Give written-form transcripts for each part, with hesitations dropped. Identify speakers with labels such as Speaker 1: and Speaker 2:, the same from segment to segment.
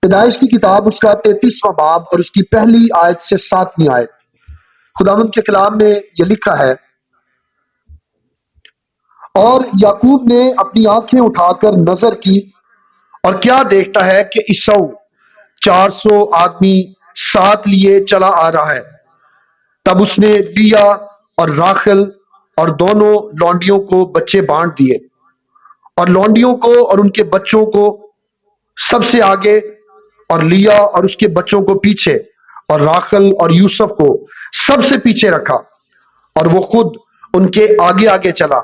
Speaker 1: پیدائش کی کتاب اس کا 33واں باب اور اس کی پہلی آیت سے 7ویں آیت، خداوند کے کلام میں یہ لکھا ہے، اور یعقوب نے اپنی آنکھیں اٹھا کر نظر کی اور کیا دیکھتا ہے کہ عیسو 400 آدمی ساتھ لیے چلا آ رہا ہے۔ تب اس نے لیا اور راخل اور دونوں لونڈیوں کو بچے بانٹ دیے، اور لونڈیوں کو اور ان کے بچوں کو سب سے آگے، اور لیا اور اس کے بچوں کو پیچھے، اور راخل اور یوسف کو سب سے پیچھے رکھا، اور وہ خود ان کے آگے آگے چلا،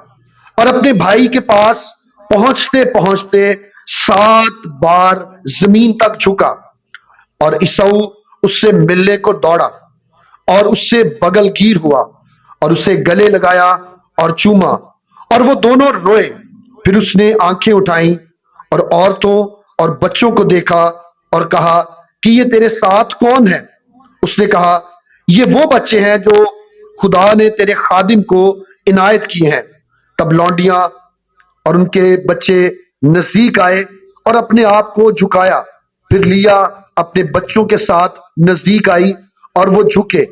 Speaker 1: اور اپنے بھائی کے پاس پہنچتے پہنچتے 7 بار زمین تک جھکا، اور عیسو اس سے ملنے کو دوڑا اور اس سے بغل گیر ہوا اور اسے گلے لگایا اور چوما، اور وہ دونوں روئے۔ پھر اس نے آنکھیں اٹھائیں اور عورتوں اور بچوں کو دیکھا اور کہا کہ یہ تیرے ساتھ کون ہے؟ اس نے کہا، یہ وہ بچے ہیں جو خدا نے تیرے خادم کو عنایت کیے ہیں۔ تب لونڈیاں اور ان کے بچے نزدیک آئے اور اپنے آپ کو جھکایا۔ پھر لیا اپنے بچوں کے ساتھ نزدیک آئی اور وہ جھکے۔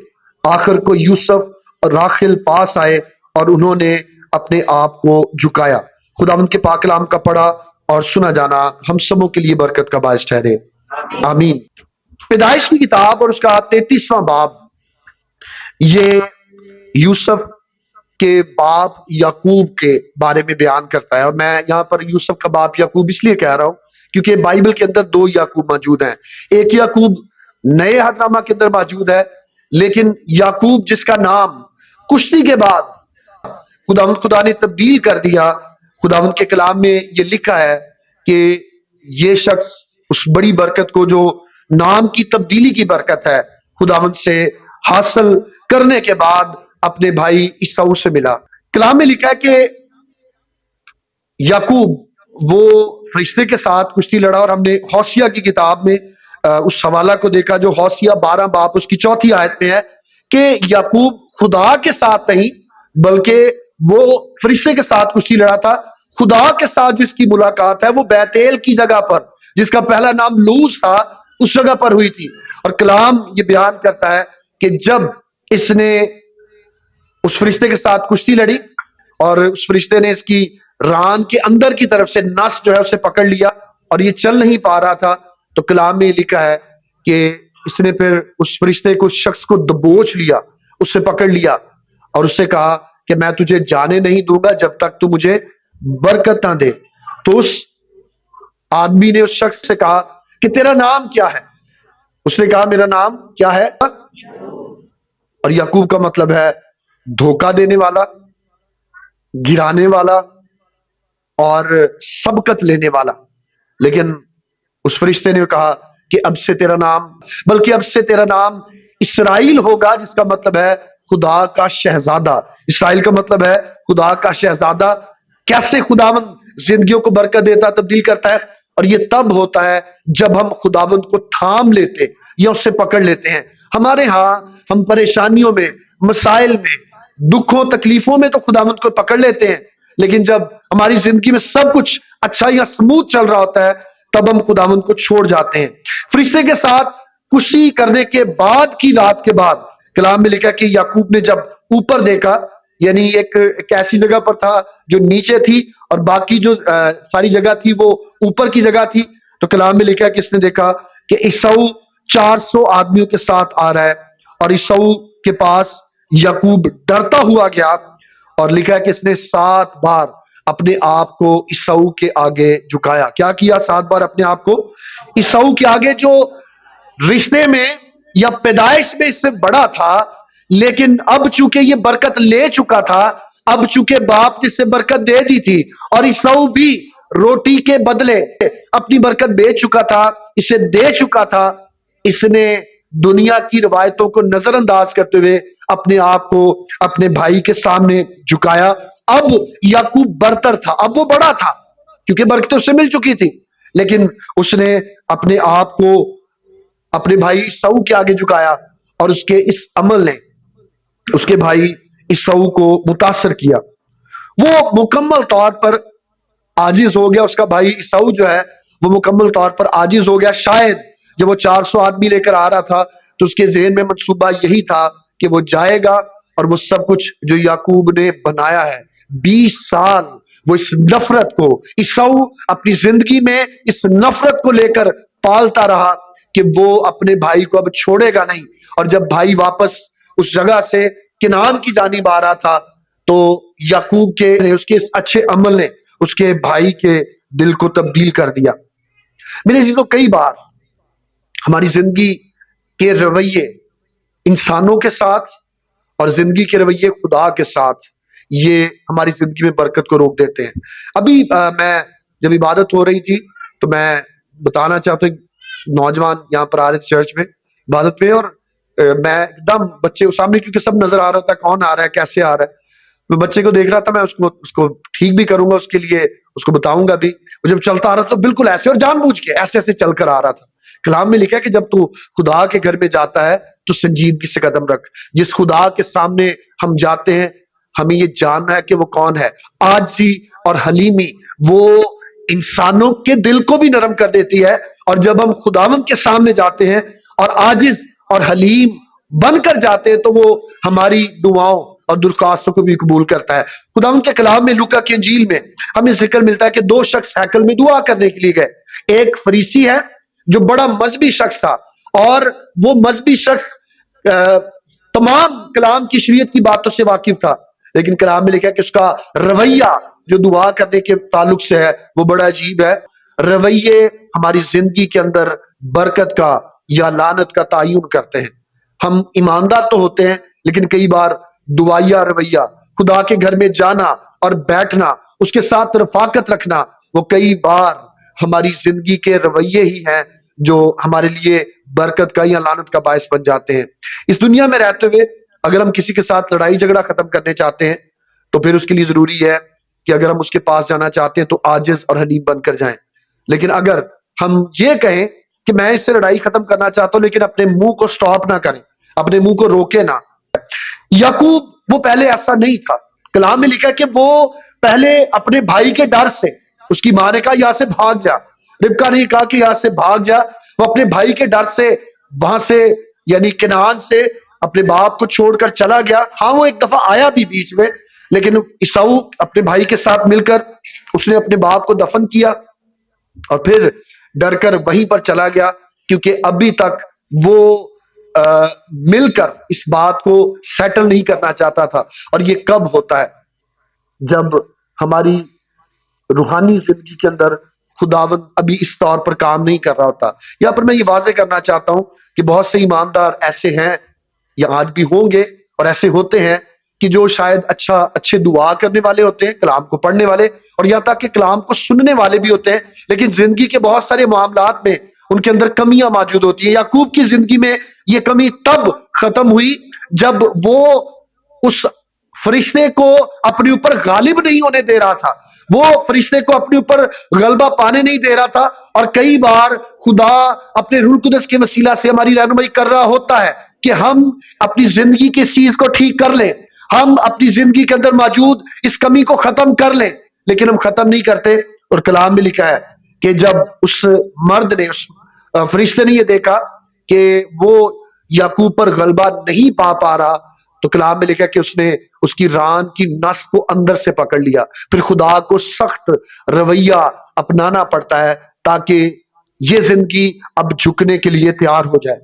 Speaker 1: آخر کو یوسف اور راخل پاس آئے اور انہوں نے اپنے آپ کو جھکایا۔ خداوند کے پاک کلام کا پڑھا اور سنا جانا ہم سبوں کے لیے برکت کا باعث ٹھہرے، آمین۔ پیدائش کی کتاب اور اس کا 33واں باب یہ یوسف کے باپ یعقوب کے بارے میں بیان کرتا ہے، اور میں یہاں پر یوسف کا باپ یعقوب اس لیے کہہ رہا ہوں کیونکہ بائبل کے اندر 2 یعقوب موجود ہیں۔ ایک یعقوب نئے عہد نامہ کے اندر موجود ہے، لیکن یعقوب جس کا نام کشتی کے بعد خدا نے تبدیل کر دیا، خداوند کے کلام میں یہ لکھا ہے کہ یہ شخص اس بڑی برکت کو جو نام کی تبدیلی کی برکت ہے خداوند سے حاصل کرنے کے بعد اپنے بھائی عیسو سے ملا۔ کلام میں لکھا ہے کہ یعقوب وہ فرشتے کے ساتھ کشتی لڑا، اور ہم نے ہوشیہ کی کتاب میں اس حوالہ کو دیکھا جو ہوشیہ 12 باب اس کی 4 آیت میں ہے کہ یعقوب خدا کے ساتھ نہیں بلکہ وہ فرشتے کے ساتھ کشتی لڑا تھا۔ خدا کے ساتھ جس کی ملاقات ہے وہ بیتیل کی جگہ پر، جس کا پہلا نام لوز تھا، اس جگہ پر ہوئی تھی۔ اور کلام یہ بیان کرتا ہے کہ جب اس نے اس فرشتے کے ساتھ کشتی لڑی اور اس فرشتے نے اس کی ران کے اندر کی طرف سے نس جو ہے اسے پکڑ لیا اور یہ چل نہیں پا رہا تھا، تو کلام میں لکھا ہے کہ اس نے پھر اس فرشتے کو، اس شخص کو دبوچ لیا، اس سے پکڑ لیا اور اس سے کہا کہ میں تجھے جانے نہیں دوں گا جب تک تو مجھے برکت نہ دے۔ تو اس آدمی نے اس شخص سے کہا کہ تیرا نام کیا ہے؟ اس نے کہا میرا نام کیا ہے؟ اور یعقوب کا مطلب ہے دھوکہ دینے والا، گرانے والا اور سبقت لینے والا۔ لیکن اس فرشتے نے کہا کہ اب سے تیرا نام، بلکہ اب سے تیرا نام اسرائیل ہوگا، جس کا مطلب ہے خدا کا شہزادہ۔ اسرائیل کا مطلب ہے خدا کا شہزادہ۔ کیسے خداوند زندگیوں کو برکت دیتا، تبدیل کرتا ہے، اور یہ تب ہوتا ہے جب ہم خداوند کو تھام لیتے یا اس سے پکڑ لیتے ہیں۔ ہمارے ہاں ہم پریشانیوں میں، مسائل میں، دکھوں تکلیفوں میں تو خداوند کو پکڑ لیتے ہیں، لیکن جب ہماری زندگی میں سب کچھ اچھا یا سموتھ چل رہا ہوتا ہے تب ہم خداوند کو چھوڑ جاتے ہیں۔ فرشتے کے ساتھ کشتی کرنے کے بعد کی رات کے بعد کلام میں لکھا کہ یعقوب نے جب اوپر دیکھا، یعنی ایک ایسی جگہ پر تھا جو نیچے تھی اور باقی جو ساری جگہ تھی وہ اوپر کی جگہ تھی، تو کلام میں لکھا کہ اس نے دیکھا کہ عیسو 400 آدمیوں کے ساتھ آ رہا ہے، اور عیسو کے پاس یعقوب ڈرتا ہوا گیا، اور لکھا ہے کہ اس نے 7 بار اپنے آپ کو عیسو کے آگے جھکایا۔ کیا کیا؟ 7 بار اپنے آپ کو عیسو کے آگے، جو رشتے میں یا پیدائش میں اس سے بڑا تھا، لیکن اب چونکہ یہ برکت لے چکا تھا، اب چونکہ باپ نے اسے برکت دے دی تھی، اور عیسو بھی روٹی کے بدلے اپنی برکت بیچ چکا تھا، اسے دے چکا تھا، اس نے دنیا کی روایتوں کو نظر انداز کرتے ہوئے اپنے آپ کو اپنے بھائی کے سامنے جھکایا۔ اب یعقوب برتر تھا، اب وہ بڑا تھا کیونکہ برکتیں اسے مل چکی تھی، لیکن اس نے اپنے آپ کو اپنے بھائی عیسو کے آگے جھکایا، اور اس کے اس عمل نے اس کے بھائی عیسو کو متاثر کیا۔ وہ مکمل طور پر عاجز ہو گیا، اس کا بھائی عیسو جو ہے وہ مکمل طور پر عاجز ہو گیا۔ شاید جب وہ 400 آدمی لے کر آ رہا تھا تو اس کے ذہن میں منصوبہ یہی تھا کہ وہ جائے گا اور وہ سب کچھ جو یعقوب نے بنایا ہے 20 سال وہ اس نفرت کو، عیسو اپنی زندگی میں اس نفرت کو لے کر پالتا رہا کہ وہ اپنے بھائی کو اب چھوڑے گا نہیں. اور جب بھائی واپس اس جگہ سے کنعان کی جانب آ رہا تھا تو یعقوب کے اس کے اس اچھے عمل نے اس کے بھائی کے دل کو تبدیل کر دیا. میرے عزیزو، کئی بار ہماری زندگی کے رویے انسانوں کے ساتھ اور زندگی کے رویے خدا کے ساتھ یہ ہماری زندگی میں برکت کو روک دیتے ہیں. ابھی میں جب عبادت ہو رہی تھی تو میں بتانا چاہتا ہوں، نوجوان یہاں پر آ رہے تھے چرچ میں عبادت میں، اور میں ایک دم بچے سامنے کیونکہ سب نظر آ رہا تھا کون آ رہا ہے کیسے آ رہا ہے. میں بچے کو دیکھ رہا تھا، میں اس کو ٹھیک بھی کروں گا، اس کے لیے اس کو بتاؤں گا بھی. وہ جب چلتا آ رہا تھا تو بالکل ایسے اور جان بوجھ کے ایسے ایسے چل کر آ رہا تھا. کلام میں لکھا ہے کہ جب تو خدا کے گھر میں جاتا ہے تو سنجیدگی سے قدم رکھ. جس خدا کے سامنے ہم جاتے ہیں ہمیں یہ جاننا ہے کہ وہ کون ہے. عاجزی اور حلیمی وہ انسانوں کے دل کو بھی نرم کر دیتی ہے، اور جب ہم خداوند کے سامنے جاتے ہیں اور عاجز اور حلیم بن کر جاتے ہیں تو وہ ہماری دعاؤں اور درخواستوں کو بھی قبول کرتا ہے. خداوند کے کلام میں لوکا کی انجیل میں ہمیں ذکر ملتا ہے کہ 2 شخص ہیکل میں دعا کرنے کے لیے گئے. ایک فریسی ہے جو بڑا مذہبی شخص تھا، اور وہ مذہبی شخص تمام کلام کی شریعت کی باتوں سے واقف تھا، لیکن کلام میں لکھا ہے کہ اس کا رویہ جو دعا کرنے کے تعلق سے ہے وہ بڑا عجیب ہے. رویے ہماری زندگی کے اندر برکت کا یا لعنت کا تعین کرتے ہیں. ہم ایماندار تو ہوتے ہیں لیکن کئی بار دعائیہ رویہ، خدا کے گھر میں جانا اور بیٹھنا، اس کے ساتھ رفاقت رکھنا، وہ کئی بار ہماری زندگی کے رویے ہی ہیں جو ہمارے لیے برکت کا یا لعنت کا باعث بن جاتے ہیں. اس دنیا میں رہتے ہوئے اگر ہم کسی کے ساتھ لڑائی جھگڑا ختم کرنے چاہتے ہیں تو پھر اس کے لیے ضروری ہے کہ اگر ہم اس کے پاس جانا چاہتے ہیں تو عاجز اور حلیم بن کر جائیں. لیکن اگر ہم یہ کہیں کہ میں اس سے لڑائی ختم کرنا چاہتا ہوں لیکن اپنے منہ کو سٹاپ نہ کریں، اپنے منہ کو روکے نہ. یعقوب وہ پہلے ایسا نہیں تھا. کلام میں لکھا ہے کہ وہ پہلے اپنے بھائی کے ڈر سے، اس کی ماں نے کہا یہاں سے بھاگ جا، ربکا نے کہا کہ یہاں سے بھاگ جا، وہ اپنے بھائی کے ڈر سے وہاں سے یعنی کنعان سے اپنے باپ کو چھوڑ کر چلا گیا. ہاں وہ ایک دفعہ آیا بھی بیچ میں، لیکن عیسو اپنے بھائی کے ساتھ مل کر اس نے اپنے باپ کو دفن کیا اور پھر ڈر کر وہیں پر چلا گیا، کیونکہ ابھی تک وہ مل کر اس بات کو سیٹل نہیں کرنا چاہتا تھا. اور یہ کب ہوتا ہے؟ جب ہماری روحانی زندگی کے اندر خداوند ابھی اس طور پر کام نہیں کر رہا ہوتا. یہاں پر میں یہ واضح کرنا چاہتا ہوں کہ بہت سے ایماندار ایسے ہیں یا آج بھی ہوں گے اور ایسے ہوتے ہیں کہ جو شاید اچھے دعا کرنے والے ہوتے ہیں، کلام کو پڑھنے والے اور یہاں تک کہ کلام کو سننے والے بھی ہوتے ہیں، لیکن زندگی کے بہت سارے معاملات میں ان کے اندر کمیاں موجود ہوتی ہیں. یعقوب کی زندگی میں یہ کمی تب ختم ہوئی جب وہ اس فرشتے کو اپنے اوپر غالب نہیں ہونے دے رہا تھا، وہ فرشتے کو اپنے اوپر غلبہ پانے نہیں دے رہا تھا. اور کئی بار خدا اپنے روح القدس کے وسیلہ سے ہماری رہنمائی کر رہا ہوتا ہے کہ ہم اپنی زندگی کی اس چیز کو ٹھیک کر لیں، ہم اپنی زندگی کے اندر موجود اس کمی کو ختم کر لیں، لیکن ہم ختم نہیں کرتے. اور کلام میں لکھا ہے کہ جب اس مرد نے، اس فرشتے نے یہ دیکھا کہ وہ یعقوب پر غلبہ نہیں پا رہا تو کلام میں لکھا کہ اس نے اس کی ران کی نس کو اندر سے پکڑ لیا. پھر خدا کو سخت رویہ اپنانا پڑتا ہے تاکہ یہ زندگی اب جھکنے کے لیے تیار ہو جائے.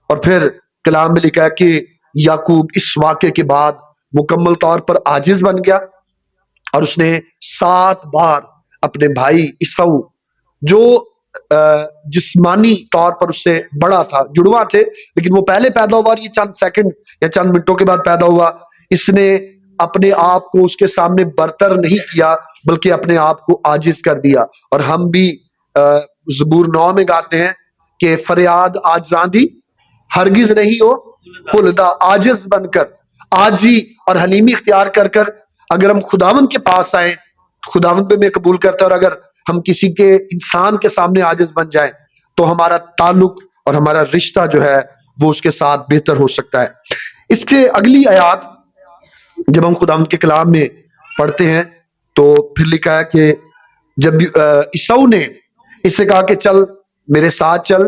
Speaker 1: اور پھر کلام میں لکھا ہے کہ یعقوب اس واقعے کے بعد مکمل طور پر عاجز بن گیا اور اس نے 7 بار اپنے بھائی عیسو جو جسمانی طور پر اس سے بڑا تھا، جڑواں تھے لیکن وہ پہلے پیدا ہوا اور یہ چند سیکنڈ یا چند منٹوں کے بعد پیدا ہوا، اس نے اپنے آپ کو اس کے سامنے برتر نہیں کیا بلکہ اپنے آپ کو عاجز کر دیا. اور ہم بھی زبور 9 میں گاتے ہیں کہ فریاد عاجزاں دی ہرگز نہیں ہو خلدا. عاجز بن کر، عاجزی اور حلیمی اختیار کر کر اگر ہم خداوند کے پاس آئیں، خداوند پہ میں قبول کرتا ہے. اور اگر ہم کسی کے انسان کے سامنے عاجز بن جائیں تو ہمارا تعلق اور ہمارا رشتہ جو ہے وہ اس کے ساتھ بہتر ہو سکتا ہے. اس کے اگلی آیات جب ہم خداوند کے کلام میں پڑھتے ہیں تو پھر لکھا ہے کہ جب عیسو نے اس سے کہا کہ چل میرے ساتھ چل،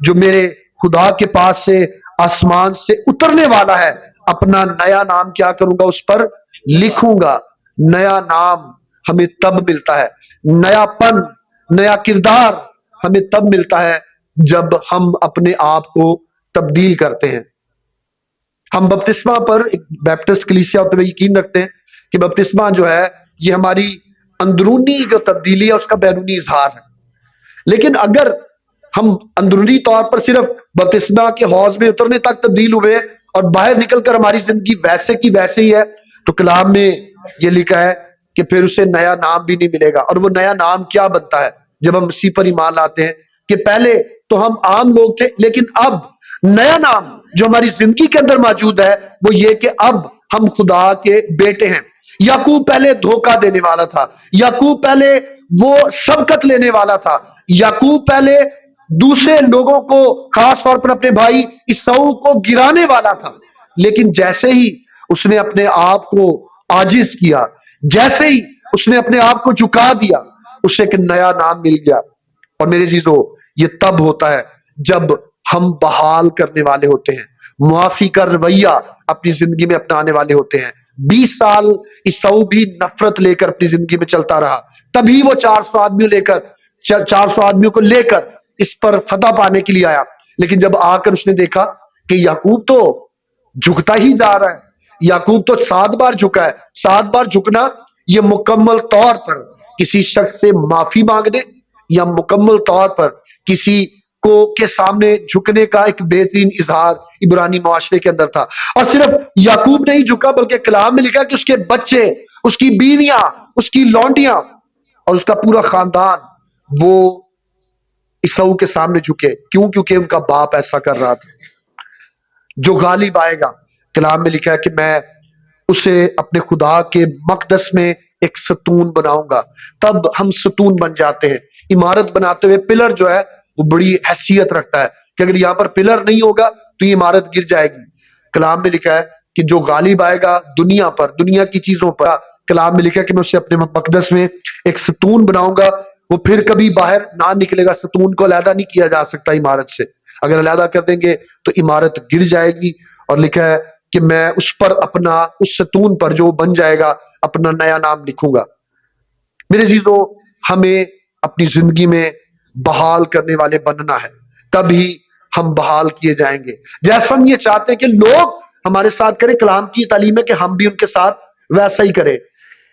Speaker 1: جو میرے خدا کے پاس سے آسمان سے اترنے والا ہے، اپنا نیا نام کیا کروں گا، اس پر لکھوں گا۔ نیا نام ہمیں تب ملتا ہے، نیا پن، نیا کردار ہمیں تب ملتا ہے جب ہم اپنے آپ کو تبدیل کرتے ہیں۔ ہم بپتسمہ پر ایک بیپٹسٹ کلیسیا ہوتے ہوئے یقین رکھتے ہیں کہ بپتسمہ جو ہے یہ ہماری اندرونی جو تبدیلی ہے اس کا بیرونی اظہار ہے۔ لیکن اگر ہم اندرونی طور پر صرف بپتسمہ کے حوض میں اترنے تک تبدیل ہوئے اور باہر نکل کر ہماری زندگی ویسے کی ویسے ہی ہے، تو کلام میں یہ لکھا ہے کہ پھر اسے نیا نام بھی نہیں ملے گا۔ اور وہ نیا نام کیا بنتا ہے جب ہم مسیح پر ایمان لاتے ہیں؟ کہ پہلے تو ہم عام لوگ تھے، لیکن اب نیا نام جو ہماری زندگی کے اندر موجود ہے وہ یہ کہ اب ہم خدا کے بیٹے ہیں۔ یعقوب پہلے دھوکہ دینے والا تھا، یعقوب پہلے وہ سبقت لینے والا تھا، یعقوب پہلے دوسرے لوگوں کو، خاص طور پر اپنے بھائی عیساؤ کو گرانے والا تھا۔ لیکن جیسے ہی اس نے اپنے آپ کو عاجز کیا، جیسے ہی اس نے اپنے آپ کو جھکا دیا، اسے ایک نیا نام مل گیا۔ اور میرے عزیزو، یہ تب ہوتا ہے جب ہم بحال کرنے والے ہوتے ہیں، معافی کا رویہ اپنی زندگی میں اپنانے والے ہوتے ہیں۔ 20 سال عیساؤ بھی نفرت لے کر اپنی زندگی میں چلتا رہا، تبھی وہ 400 آدمیوں کو لے کر اس پر فتح پانے کے لیے آیا۔ لیکن جب آ کر اس نے دیکھا کہ یعقوب تو جھکتا ہی جا رہا ہے، یعقوب تو 7 بار جھکا ہے۔ 7 بار جھکنا یہ مکمل طور پر کسی شخص سے معافی مانگنے یا مکمل طور پر کسی کو کے سامنے جھکنے کا ایک بہترین اظہار عبرانی معاشرے کے اندر تھا۔ اور صرف یعقوب نہیں جھکا، بلکہ کلام میں لکھا کہ اس کے بچے، اس کی بیویاں، اس کی لونڈیاں اور اس کا پورا خاندان وہ عیساؤ کے سامنے جھکے۔ کیوں؟ کیونکہ ان کا باپ ایسا کر رہا تھا۔ جو غالب آئے گا، کلام میں لکھا ہے کہ میں اسے اپنے خدا کے مقدس میں ایک ستون بناؤں گا۔ تب ہم ستون بن جاتے ہیں۔ عمارت بناتے ہوئے پلر جو ہے وہ بڑی حیثیت رکھتا ہے کہ اگر یہاں پر پلر نہیں ہوگا تو یہ عمارت گر جائے گی۔ کلام میں لکھا ہے کہ جو غالب آئے گا دنیا پر، دنیا کی چیزوں پر، کلام میں لکھا ہے کہ میں اسے اپنے مقدس میں ایک ستون بناؤں گا، وہ پھر کبھی باہر نہ نکلے گا۔ ستون کو علیحدہ نہیں کیا جا سکتا عمارت سے، اگر علیحدہ کر دیں گے تو عمارت گر جائے گی۔ اور لکھا ہے کہ میں اس پر اپنا، اس ستون پر جو بن جائے گا، اپنا نیا نام لکھوں گا۔ میرے عزیزو، ہمیں اپنی زندگی میں بحال کرنے والے بننا ہے، تبھی ہم بحال کیے جائیں گے۔ جیسا ہم یہ چاہتے ہیں کہ لوگ ہمارے ساتھ کریں، کلام کی تعلیم ہے کہ ہم بھی ان کے ساتھ ویسا ہی کریں۔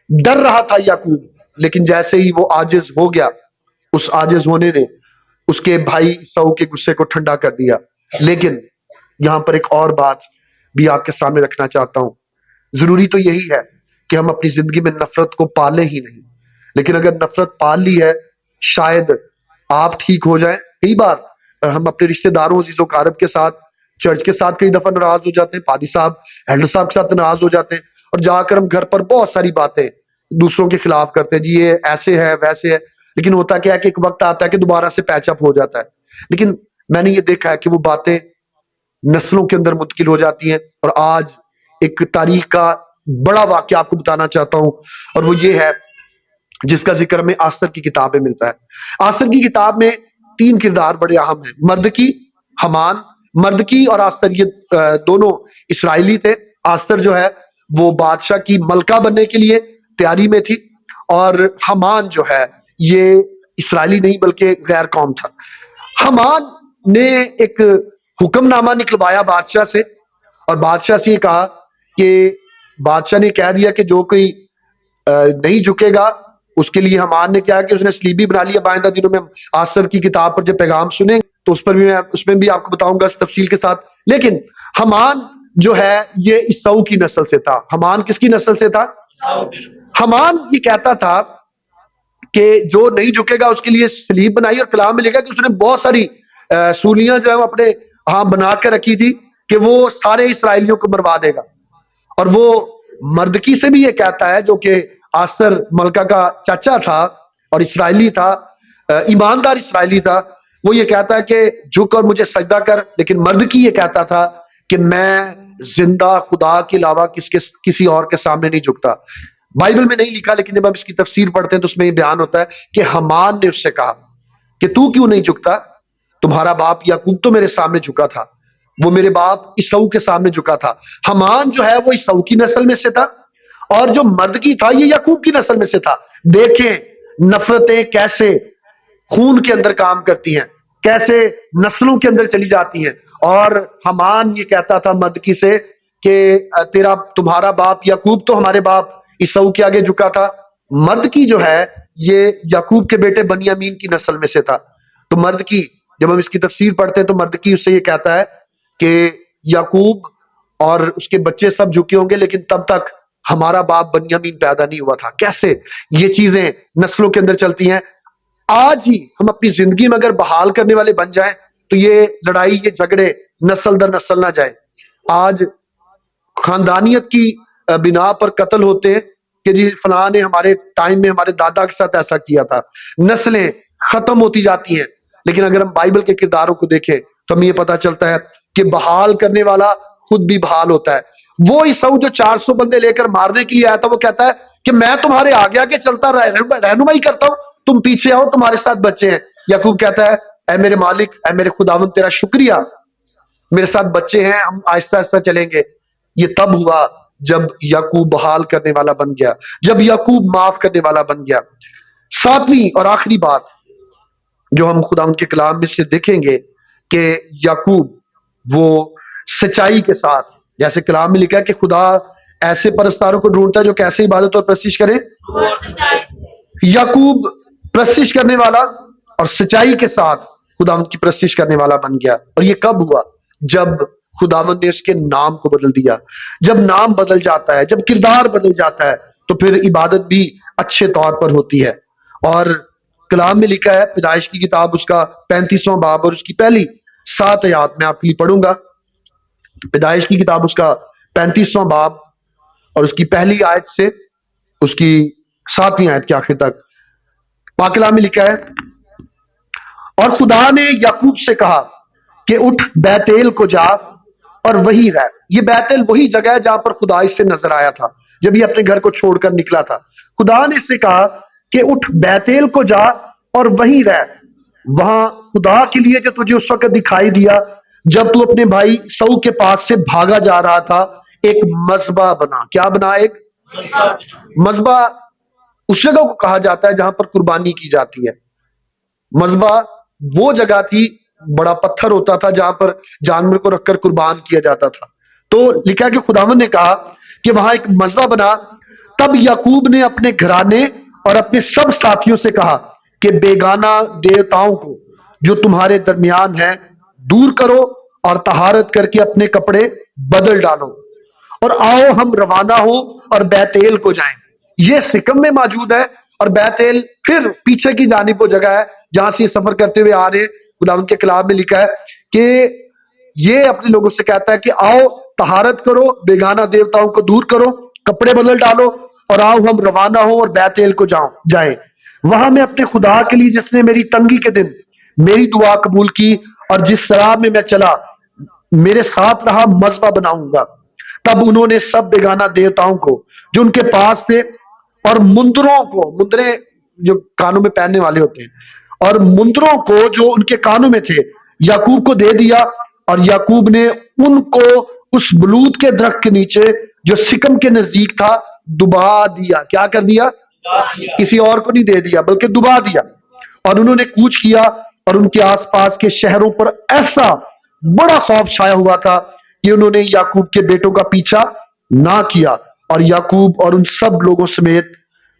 Speaker 1: ڈر رہا تھا یعقوب، لیکن جیسے ہی وہ عاجز ہو گیا، اس عاجز ہونے نے اس کے بھائی عیساؤ کے غصے کو ٹھنڈا کر دیا۔ لیکن یہاں پر ایک اور بات بھی آپ کے سامنے رکھنا چاہتا ہوں۔ ضروری تو یہی ہے کہ ہم اپنی زندگی میں نفرت کو پالیں ہی نہیں، لیکن اگر نفرت پال لی ہے، شاید آپ ٹھیک ہو جائیں۔ کئی بار ہم اپنے رشتہ داروں، عزیز و اقارب کے ساتھ، چرچ کے ساتھ کئی دفعہ ناراض ہو جاتے ہیں، پادری صاحب، ایلڈر صاحب کے ساتھ ناراض ہو جاتے ہیں، اور جا کر ہم گھر پر بہت ساری باتیں دوسروں کے خلاف کرتے ہیں، جی یہ ایسے ہے ویسے ہے۔ لیکن ہوتا کیا ہے کہ ایک وقت آتا ہے کہ دوبارہ سے پیچ اپ ہو جاتا ہے۔ لیکن میں نے یہ دیکھا ہے کہ وہ باتیں نسلوں کے اندر منتقل ہو جاتی ہیں۔ اور آج ایک تاریخ کا بڑا واقعہ آپ کو بتانا چاہتا ہوں، اور وہ یہ ہے جس کا ذکر ہمیں آسر کی کتاب میں ملتا ہے۔ آسر کی کتاب میں 3 کردار بڑے اہم ہیں، مردکی، حمان۔ مردکی اور آسر یہ دونوں اسرائیلی تھے۔ آسر جو ہے وہ بادشاہ کی ملکہ بننے کے لیے تیاری میں تھی، اور حمان جو ہے یہ اسرائیلی نہیں بلکہ غیر قوم تھا۔ حمان نے ایک حکم نامہ نکلوایا بادشاہ سے، اور بادشاہ سے یہ کہا کہ بادشاہ نے کہہ دیا کہ جو کوئی نہیں جھکے گا اس کے لیے حمان نے کیا کہ اس نے سلیبی بنا لیا۔ آئندہ دنوں میں آسر کی کتاب پر جب پیغام سنیں تو اس میں بھی آپ کو بتاؤں گا تفصیل کے ساتھ۔ لیکن حمان جو ہے یہ عیساؤ کی نسل سے تھا۔ حمان کس کی نسل سے تھا؟ حمان یہ کہتا تھا کہ جو نہیں جھکے گا اس کے لیے سلیب بنائی، اور کلام میں لکھا کہ اس نے بہت ساری سولیاں جو ہے وہ اپنے ہاں بنا کے رکھی تھی کہ وہ سارے اسرائیلیوں کو مروا دے گا۔ اور وہ مردکی سے بھی یہ کہتا ہے، جو کہ آسر ملکہ کا چچا تھا اور اسرائیلی تھا، ایماندار اسرائیلی تھا، وہ یہ کہتا ہے کہ جھک اور مجھے سجدہ کر۔ لیکن مردکی یہ کہتا تھا کہ میں زندہ خدا کے علاوہ کسی اور کے سامنے نہیں جھکتا۔ بائبل میں نہیں لکھا، لیکن جب ہم اس کی تفسیر پڑھتے ہیں تو اس میں یہ بیان ہوتا ہے کہ حمان نے اس سے کہا کہ تو کیوں نہیں جھکتا؟ تمہارا باپ یعقوب تو میرے سامنے جھکا تھا، وہ میرے باپ عیسو کے سامنے جھکا تھا۔ حمان جو ہے وہ عیسو کی نسل میں سے تھا، اور جو مردکی تھا یہ یعقوب کی نسل میں سے تھا۔ دیکھیں نفرتیں کیسے خون کے اندر کام کرتی ہیں، کیسے نسلوں کے اندر چلی جاتی ہیں۔ اور حمان یہ کہتا تھا مردکی سے کہ تمہارا باپ یعقوب تو ہمارے باپ عیسو کے آگے جھکا تھا۔ مردکی جو ہے یہ یعقوب کے بیٹے بنیامین کی نسل میں سے تھا۔ تو مردکی جب ہم اس کی تفسیر پڑھتے ہیں تو مردکی اس سے یہ کہتا ہے کہ یعقوب اور اس کے بچے سب جھکے ہوں گے، لیکن تب تک ہمارا باپ بنیامین پیدا نہیں ہوا تھا۔ کیسے یہ چیزیں نسلوں کے اندر چلتی ہیں۔ آج ہی ہم اپنی زندگی میں اگر بحال کرنے والے بن جائیں تو یہ لڑائی، یہ جھگڑے نسل در نسل نہ جائیں۔ آج خاندانیت کی بنا پر قتل ہوتے ہیں کہ جی فلاں نے ہمارے ٹائم میں ہمارے دادا کے ساتھ ایسا کیا تھا۔ نسلیں ختم ہوتی جاتی ہیں، لیکن اگر ہم بائبل کے کرداروں کو دیکھیں تو ہمیں یہ پتا چلتا ہے کہ بحال کرنے والا خود بھی بحال ہوتا ہے۔ وہ عیسو جو 400 بندے لے کر مارنے کے لیے آیا تھا، وہ کہتا ہے کہ میں تمہارے آگے آگے چلتا رہنمائی کرتا ہوں، تم پیچھے آؤ، تمہارے ساتھ بچے ہیں۔ یعقوب کہتا ہے اے میرے مالک، اے میرے خداوند، تیرا شکریہ، میرے ساتھ بچے ہیں، ہم آہستہ آہستہ چلیں گے۔ یہ تب ہوا جب یعقوب بحال کرنے والا بن گیا، جب یعقوب معاف کرنے والا بن گیا۔ ساتویں اور آخری بات جو ہم خداوند کے کلام میں سے دیکھیں گے کہ یعقوب وہ سچائی کے ساتھ، جیسے کلام میں لکھا ہے کہ خدا ایسے پرستاروں کو ڈھونڈتا ہے جو کیسے عبادت اور پرستش کریں۔ یعقوب پرستش کرنے والا اور سچائی کے ساتھ خداوند کی پرستش کرنے والا بن گیا۔ اور یہ کب ہوا؟ جب خداوند نے اس کے نام کو بدل دیا۔ جب نام بدل جاتا ہے، جب کردار بدل جاتا ہے، تو پھر عبادت بھی اچھے طور پر ہوتی ہے۔ اور کلام میں لکھا ہے، پیدائش کی کتاب اس کا 35واں باب اور اس کی پہلی 7 آیات میں آپ کے لیے پڑھوں گا۔ پیدائش کی کتاب اس کا 35واں باب اور اس کی پہلی آیت سے اس کی 7ویں آیت کے آخر تک پاک کلام میں لکھا ہے، اور خدا نے یعقوب سے کہا کہ اٹھ بیتیل کو جا اور وہی رہ۔ یہ بیتیل وہی جگہ ہے جہاں پر خدا اس سے نظر آیا تھا جب یہ اپنے گھر کو چھوڑ کر نکلا تھا۔ خدا نے اس سے کہا کہ اٹھ بیتیل کو جا اور وہیں رہ، وہاں خدا کے لیے جو تجھے اس وقت دکھائی دیا جب تو اپنے بھائی سو کے پاس سے بھاگا جا رہا تھا، ایک مذبح بنا۔ کیا بنا؟ ایک مذبح اس جگہ کو کہا جاتا ہے جہاں پر قربانی کی جاتی ہے۔ مذبح وہ جگہ تھی، بڑا پتھر ہوتا تھا جہاں پر جانور کو رکھ کر قربان کیا جاتا تھا۔ تو لکھا کہ خداوند نے کہا کہ وہاں ایک مذبح بنا۔ تب یعقوب نے اپنے گھرانے اور اپنے سب ساتھیوں سے کہا کہ بیگانہ دیوتاؤں کو جو تمہارے درمیان ہیں دور کرو اور طہارت کر کے اپنے کپڑے بدل ڈالو، اور آؤ ہم روانہ ہوں اور بیتیل کو جائیں۔ یہ سکم میں موجود ہے، اور بیتیل پھر پیچھے کی جانب وہ جگہ ہے جہاں سے یہ سفر کرتے ہوئے آ رہے ہیں۔ خداوند کے کلام میں لکھا ہے کہ یہ اپنے لوگوں سے کہتا ہے کہ آؤ طہارت کرو، بیگانہ دیوتاؤں کو دور کرو، کپڑے بدل ڈالو، اور آؤ ہم روانہ ہوں اور بیتیل کو جائیں۔ وہاں میں اپنے خدا کے لیے جس نے میری تنگی کے دن میری دعا قبول کی اور جس سراب میں میں چلا میرے ساتھ رہا، مذبح بناؤں گا۔ تب انہوں نے سب بیگانہ دیوتاؤں کو جو ان کے پاس تھے اور مندروں کو، مندرے جو کانوں میں پہننے والے ہوتے ہیں، اور مندروں کو جو ان کے کانوں میں تھے، یعقوب کو دے دیا، اور یعقوب نے ان کو اس بلوت کے درخت کے نیچے جو سکم کے نزدیک تھا دبا دیا۔ کیا کر دیا؟ کسی اور کو نہیں دے دیا بلکہ دبا دیا۔ اور انہوں نے کوچ کیا، اور ان کے آس پاس کے شہروں پر ایسا بڑا خوف چھایا ہوا تھا کہ انہوں نے یعقوب کے بیٹوں کا پیچھا نہ کیا، اور یعقوب اور ان سب لوگوں سمیت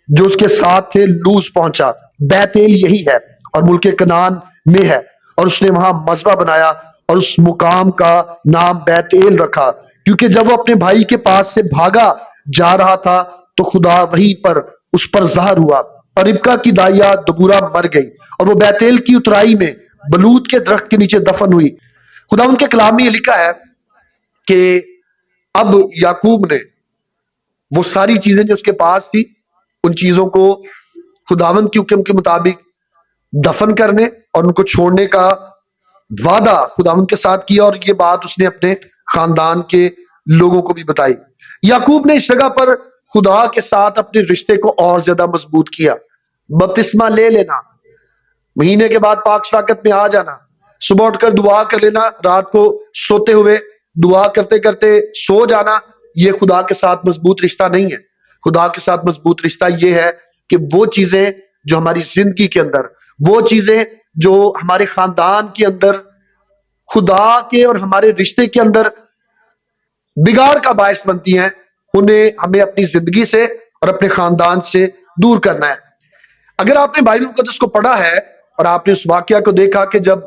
Speaker 1: جو اس کے ساتھ تھے لوز پہنچا۔ بیتیل یہی ہے اور ملک کنعان میں ہے، اور اس نے وہاں مذبح بنایا اور اس مقام کا نام بیتیل رکھا، کیونکہ جب وہ اپنے بھائی کے پاس سے بھاگا جا رہا تھا تو خدا وہیں پر اس پر ظاہر ہوا، اور ربکا کی دائیا دبورا مر گئی، اور وہ بیتیل کی اترائی میں بلوت کے درخت کے نیچے دفن ہوئی۔ خدا ان کے کلام میں یہ لکھا ہے کہ اب یعقوب نے وہ ساری چیزیں جو اس کے پاس تھی، ان چیزوں کو خداوند کے حکم کے مطابق دفن کرنے اور ان کو چھوڑنے کا وعدہ خداوند کے ساتھ کیا، اور یہ بات اس نے اپنے خاندان کے لوگوں کو بھی بتائی۔ یعقوب نے اس جگہ پر خدا کے ساتھ اپنے رشتے کو اور زیادہ مضبوط کیا۔ بپتسمہ لے لینا، مہینے کے بعد پاک شراکت میں آ جانا، صبح اٹھ کر دعا کر لینا، رات کو سوتے ہوئے دعا کرتے کرتے سو جانا، یہ خدا کے ساتھ مضبوط رشتہ نہیں ہے۔ خدا کے ساتھ مضبوط رشتہ یہ ہے کہ وہ چیزیں جو ہماری زندگی کے اندر، وہ چیزیں جو ہمارے خاندان کے اندر خدا کے اور ہمارے رشتے کے اندر بگاڑ کا باعث بنتی ہیں، انہیں ہمیں اپنی زندگی سے اور اپنے خاندان سے دور کرنا ہے۔ اگر آپ نے بائبل مقدس کو پڑھا ہے اور آپ نے اس واقعہ کو دیکھا کہ جب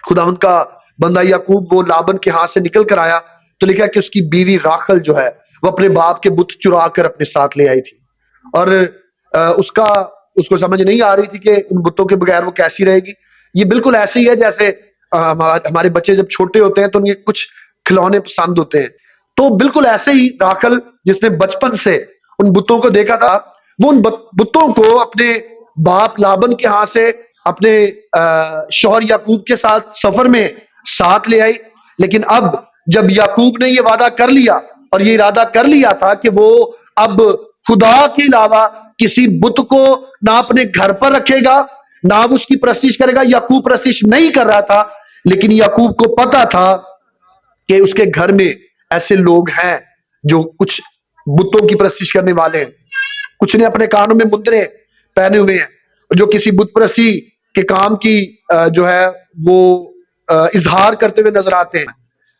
Speaker 1: خداوند کا بندہ یعقوب وہ لابن کے ہاتھ سے نکل کر آیا تو لکھا کہ اس کی بیوی راخل جو ہے وہ اپنے باپ کے بت چرا کر اپنے ساتھ لے آئی تھی، اور اس کو سمجھ نہیں آ رہی تھی کہ ان بتوں کے بغیر وہ کیسی رہے گی۔ یہ بالکل ایسے ہی ہے جیسے ہمارے بچے جب چھوٹے ہوتے ہیں تو انہیں کچھ کھلونے پسند ہوتے ہیں، تو بالکل ایسے ہی راخل جس نے بچپن سے ان بتوں کو دیکھا تھا، وہ ان بتوں کو اپنے باپ لابن کے ہاں سے اپنے شوہر یعقوب کے ساتھ سفر میں ساتھ لے آئی۔ لیکن اب جب یعقوب نے یہ وعدہ کر لیا اور یہ ارادہ کر لیا تھا کہ وہ اب خدا کے علاوہ کسی بت کو نہ اپنے گھر پر رکھے گا نہ وہ اس کی پرستش کرے گا، یعقوب پرستش نہیں کر رہا تھا، لیکن یعقوب کو پتا تھا کہ اس کے گھر میں ایسے لوگ ہیں جو کچھ بتوں کی پرستش کرنے والے ہیں، کچھ نے اپنے کانوں میں مندرے پہنے ہوئے ہیں جو کسی بت پرستی کے کام کی جو ہے وہ اظہار کرتے ہوئے نظر آتے ہیں۔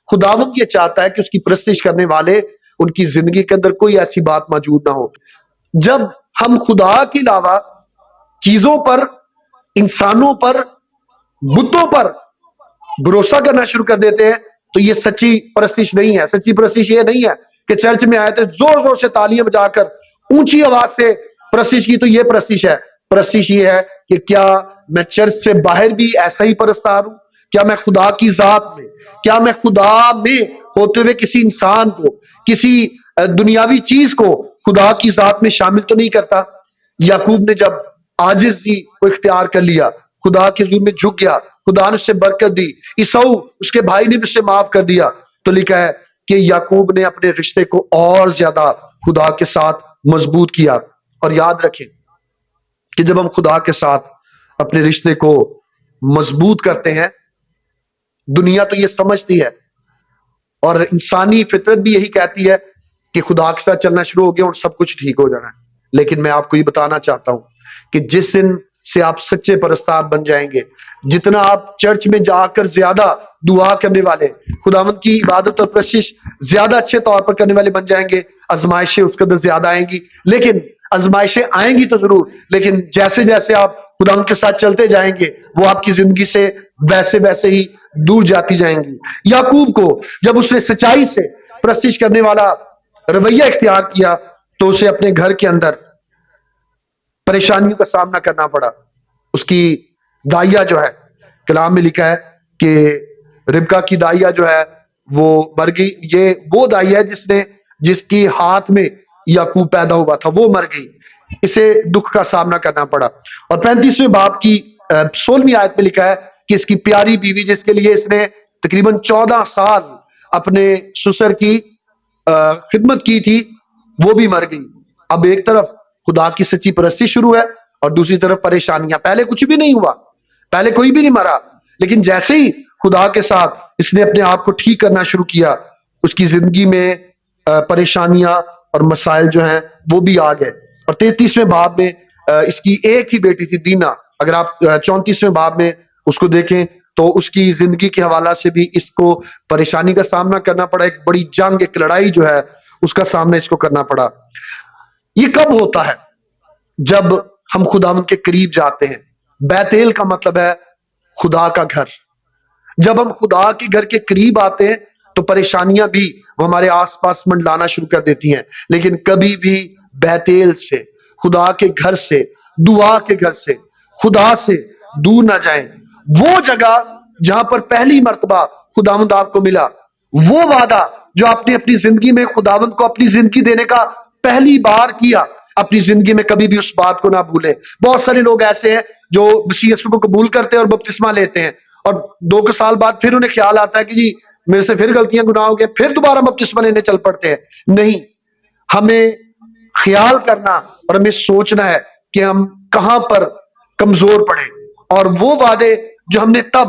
Speaker 1: خداوند یہ چاہتا ہے کہ اس کی پرستش کرنے والے ان کی زندگی کے اندر کوئی ایسی بات موجود نہ ہو۔ جب ہم خدا کے علاوہ چیزوں پر، انسانوں پر، بتوں پر بھروسہ کرنا شروع کر دیتے ہیں تو یہ سچی پرستش نہیں ہے۔ سچی پرستش یہ نہیں ہے کہ چرچ میں آئے تھے زور زور سے تالیاں بجا کر اونچی آواز سے پرستش کی تو یہ پرستش ہے۔ پرستش یہ ہے کہ کیا میں چرچ سے باہر بھی ایسا ہی پرستار ہوں؟ کیا میں خدا کی ذات میں، کیا میں خدا میں ہوتے ہوئے کسی انسان کو، کسی دنیاوی چیز کو خدا کی ذات میں شامل تو نہیں کرتا؟ یعقوب نے جب عاجزی کو اختیار کر لیا، خدا کے حضور میں جھک گیا، خدا نے اس سے برکت دی، عیسو اس کے بھائی نے بھی اسے معاف کر دیا، تو لکھا ہے کہ یعقوب نے اپنے رشتے کو اور زیادہ خدا کے ساتھ مضبوط کیا۔ اور یاد رکھیں کہ جب ہم خدا کے ساتھ اپنے رشتے کو مضبوط کرتے ہیں، دنیا تو یہ سمجھتی ہے اور انسانی فطرت بھی یہی کہتی ہے کہ خدا کے ساتھ چلنا شروع ہو گیا اور سب کچھ ٹھیک ہو جانا ہے، لیکن میں آپ کو یہ بتانا چاہتا ہوں کہ جس دن سے آپ سچے پرستار بن جائیں گے، جتنا آپ چرچ میں جا کر زیادہ دعا کرنے والے، خداوند کی عبادت اور پرستش زیادہ اچھے طور پر کرنے والے بن جائیں گے، آزمائشیں اس کے اندر زیادہ آئیں گی، لیکن آزمائشیں آئیں گی تو ضرور، لیکن جیسے جیسے آپ خداوند کے ساتھ چلتے جائیں گے وہ آپ کی زندگی سے ویسے ویسے ہی دور جاتی جائیں گی۔ یعقوب کو جب اس نے سچائی سے پرستش کرنے والا رویہ اختیار کیا تو اسے اپنے گھر کے اندر پریشانیوں کا سامنا کرنا پڑا۔ اس کی دائیا جو ہے، کلام میں لکھا ہے کہ ربکا کی دائیا جو ہے وہ مر گئی۔ یہ وہ دائیا ہے جس کی ہاتھ میں یعقوب پیدا ہوا تھا، وہ مر گئی، اسے دکھ کا سامنا کرنا پڑا۔ اور 35ویں باب کی 16ویں آیت میں لکھا ہے کہ اس کی پیاری بیوی جس کے لیے اس نے تقریباً 14 سال اپنے سسر کی خدمت کی تھی وہ بھی مر گئی۔ اب ایک طرف خدا کی سچی پرستی شروع ہے اور دوسری طرف پریشانیاں۔ پہلے کچھ بھی نہیں ہوا، پہلے کوئی بھی نہیں مرا، لیکن جیسے ہی خدا کے ساتھ اس نے اپنے آپ کو ٹھیک کرنا شروع کیا، اس کی زندگی میں پریشانیاں اور مسائل جو ہیں وہ بھی آ گئے۔ اور 33ویں باب میں اس کی ایک ہی بیٹی تھی دینا۔ اگر آپ 34ویں باب میں اس کو دیکھیں تو اس کی زندگی کے حوالہ سے بھی اس کو پریشانی کا سامنا کرنا پڑا، ایک بڑی جنگ، ایک لڑائی جو ہے اس کا سامنا اس کو کرنا پڑا۔ یہ کب ہوتا ہے؟ جب ہم خداوند کے قریب جاتے ہیں۔ بیتیل کا مطلب ہے خدا کا گھر۔ جب ہم خدا کے گھر کے قریب آتے ہیں تو پریشانیاں بھی وہ ہمارے آس پاس منڈلانا شروع کر دیتی ہیں، لیکن کبھی بھی بیتیل سے، خدا کے گھر سے، دعا کے گھر سے، خدا سے دور نہ جائیں۔ وہ جگہ جہاں پر پہلی مرتبہ خداوند آپ کو ملا، وہ وعدہ جو آپ نے اپنی زندگی میں خداوند کو اپنی زندگی دینے کا پہلی بار کیا، اپنی زندگی میں کبھی بھی اس بات کو نہ بھولیں۔ بہت سارے لوگ ایسے ہیں جو مسیح یسوع کو قبول کرتے ہیں اور بپتسمہ لیتے ہیں، اور 2 سال بعد پھر انہیں خیال آتا ہے کہ جی میرے سے پھر غلطیاں گناہ ہو گئے، پھر دوبارہ بپتسمہ لینے چل پڑتے ہیں۔ نہیں، ہمیں خیال کرنا اور ہمیں سوچنا ہے کہ ہم کہاں پر کمزور پڑے، اور وہ وعدے جو ہم نے تب